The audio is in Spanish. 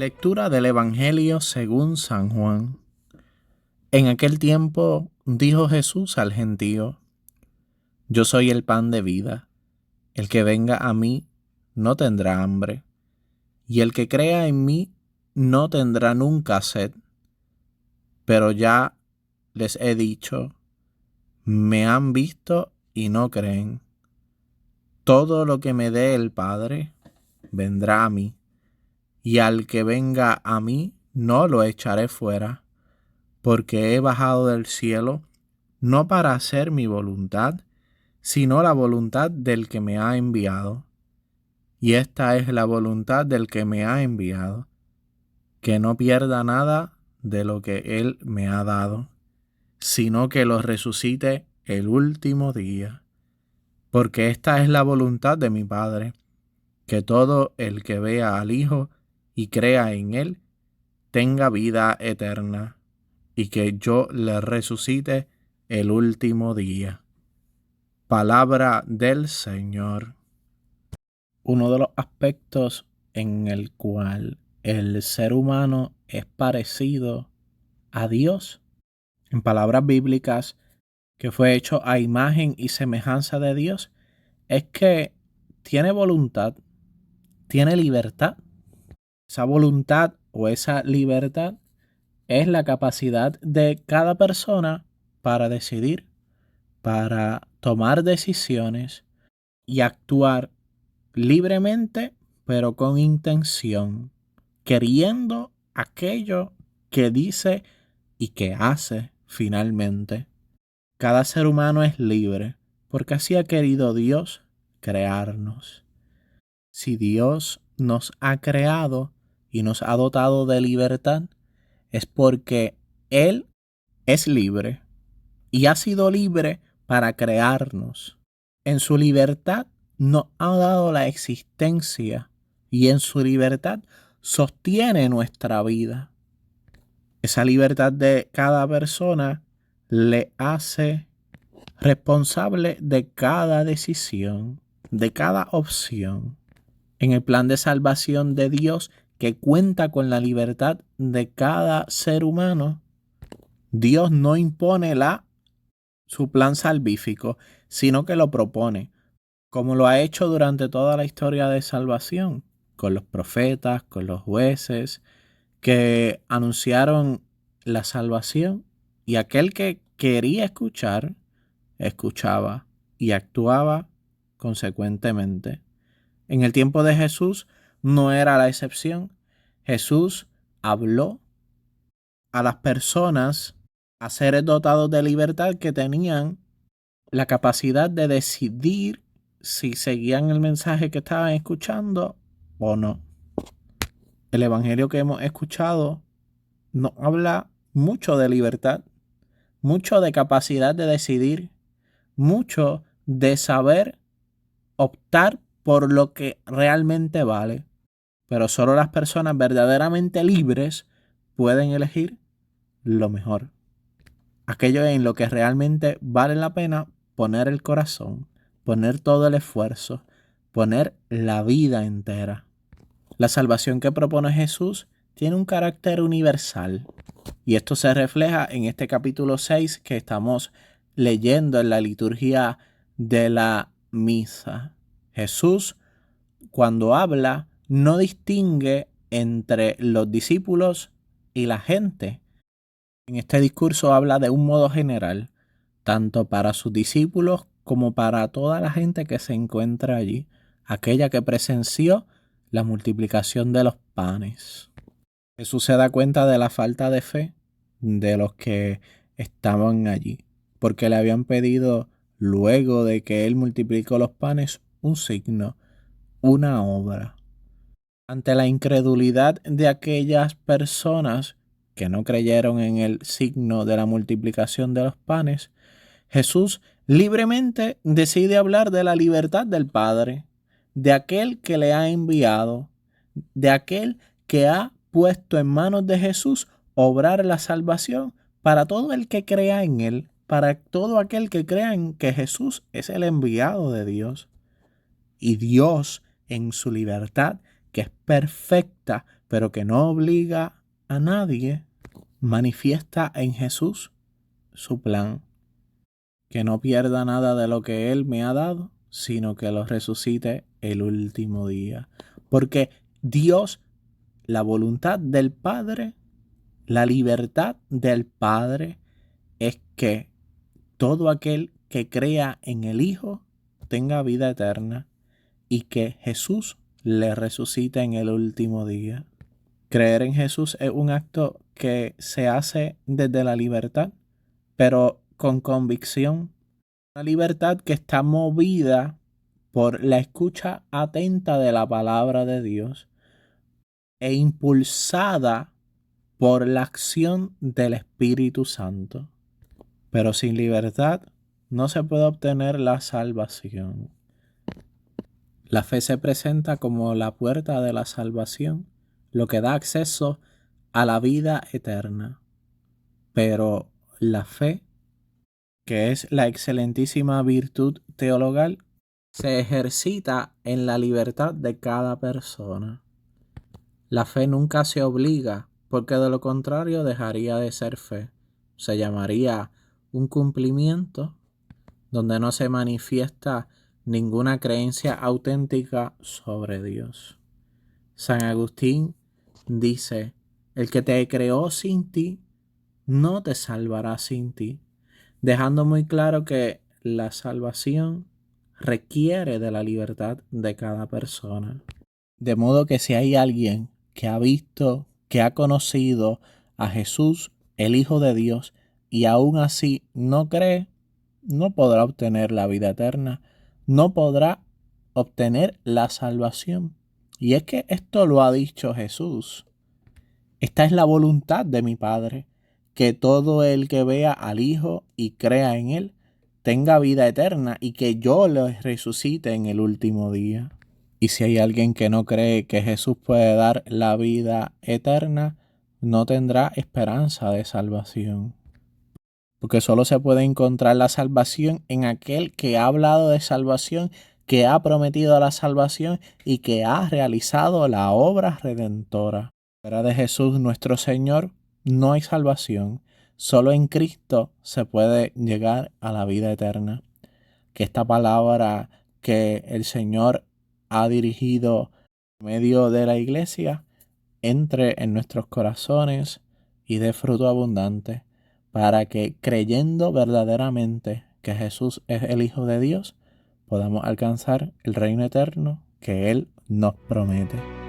Lectura del Evangelio según San Juan. En aquel tiempo dijo Jesús al gentío: Yo soy el pan de vida. El que venga a mí no tendrá hambre, y el que crea en mí no tendrá nunca sed. Pero ya les he dicho, me han visto y no creen. Todo lo que me dé el Padre vendrá a mí, y al que venga a mí no lo echaré fuera, porque he bajado del cielo no para hacer mi voluntad, sino la voluntad del que me ha enviado. Y esta es la voluntad del que me ha enviado, que no pierda nada de lo que él me ha dado, sino que lo resucite el último día. Porque esta es la voluntad de mi Padre, que todo el que vea al Hijo y crea en él tenga vida eterna, y que yo le resucite el último día. Palabra del Señor. Uno de los aspectos en el cual el ser humano es parecido a Dios, en palabras bíblicas, que fue hecho a imagen y semejanza de Dios, es que tiene voluntad, tiene libertad. Esa voluntad o esa libertad es la capacidad de cada persona para decidir, para tomar decisiones y actuar libremente, pero con intención, queriendo aquello que dice y que hace finalmente. Cada ser humano es libre, porque así ha querido Dios crearnos. Si Dios nos ha creado y nos ha dotado de libertad, es porque Él es libre y ha sido libre para crearnos. En su libertad nos ha dado la existencia y en su libertad sostiene nuestra vida. Esa libertad de cada persona le hace responsable de cada decisión, de cada opción. En el plan de salvación de Dios, que cuenta con la libertad de cada ser humano, Dios no impone su plan salvífico, sino que lo propone, como lo ha hecho durante toda la historia de salvación, con los profetas, con los jueces, que anunciaron la salvación, y aquel que quería escuchar, escuchaba y actuaba consecuentemente. En el tiempo de Jesús no era la excepción. Jesús habló a las personas, a seres dotados de libertad, que tenían la capacidad de decidir si seguían el mensaje que estaban escuchando o no. El evangelio que hemos escuchado nos habla mucho de libertad, mucho de capacidad de decidir, mucho de saber optar por lo que realmente vale. Pero solo las personas verdaderamente libres pueden elegir lo mejor, aquello en lo que realmente vale la pena poner el corazón, poner todo el esfuerzo, poner la vida entera. La salvación que propone Jesús tiene un carácter universal, y esto se refleja en este capítulo 6 que estamos leyendo en la liturgia de la misa. Jesús, cuando habla, no distingue entre los discípulos y la gente. En este discurso habla de un modo general, tanto para sus discípulos como para toda la gente que se encuentra allí, aquella que presenció la multiplicación de los panes. Jesús se da cuenta de la falta de fe de los que estaban allí, porque le habían pedido, luego de que él multiplicó los panes, un signo, una obra. Ante la incredulidad de aquellas personas que no creyeron en el signo de la multiplicación de los panes, Jesús libremente decide hablar de la libertad del Padre, de aquel que le ha enviado, de aquel que ha puesto en manos de Jesús obrar la salvación para todo el que crea en él, para todo aquel que crea en que Jesús es el enviado de Dios. Y Dios, en su libertad, que es perfecta, pero que no obliga a nadie, manifiesta en Jesús su plan, que no pierda nada de lo que Él me ha dado, sino que lo resucite el último día. Porque Dios, la voluntad del Padre, la libertad del Padre es que todo aquel que crea en el Hijo tenga vida eterna y que Jesús le resucite en el último día. Creer en Jesús es un acto que se hace desde la libertad, pero con convicción. Una libertad que está movida por la escucha atenta de la palabra de Dios e impulsada por la acción del Espíritu Santo. Pero sin libertad no se puede obtener la salvación. La fe se presenta como la puerta de la salvación, lo que da acceso a la vida eterna. Pero la fe, que es la excelentísima virtud teologal, se ejercita en la libertad de cada persona. La fe nunca se obliga, porque de lo contrario dejaría de ser fe. Se llamaría un cumplimiento donde no se manifiesta ninguna creencia auténtica sobre Dios. San Agustín dice: el que te creó sin ti, no te salvará sin ti, dejando muy claro que la salvación requiere de la libertad de cada persona. De modo que si hay alguien que ha visto, que ha conocido a Jesús, el Hijo de Dios, y aún así no cree, no podrá obtener la vida eterna, no podrá obtener la salvación. Y es que esto lo ha dicho Jesús. Esta es la voluntad de mi Padre, que todo el que vea al Hijo y crea en Él tenga vida eterna y que yo lo resucite en el último día. Y si hay alguien que no cree que Jesús puede dar la vida eterna, no tendrá esperanza de salvación. Porque solo se puede encontrar la salvación en aquel que ha hablado de salvación, que ha prometido la salvación y que ha realizado la obra redentora. Fuera de Jesús nuestro Señor no hay salvación. Solo en Cristo se puede llegar a la vida eterna. Que esta palabra que el Señor ha dirigido en medio de la iglesia entre en nuestros corazones y dé fruto abundante, para que creyendo verdaderamente que Jesús es el Hijo de Dios, podamos alcanzar el reino eterno que Él nos promete.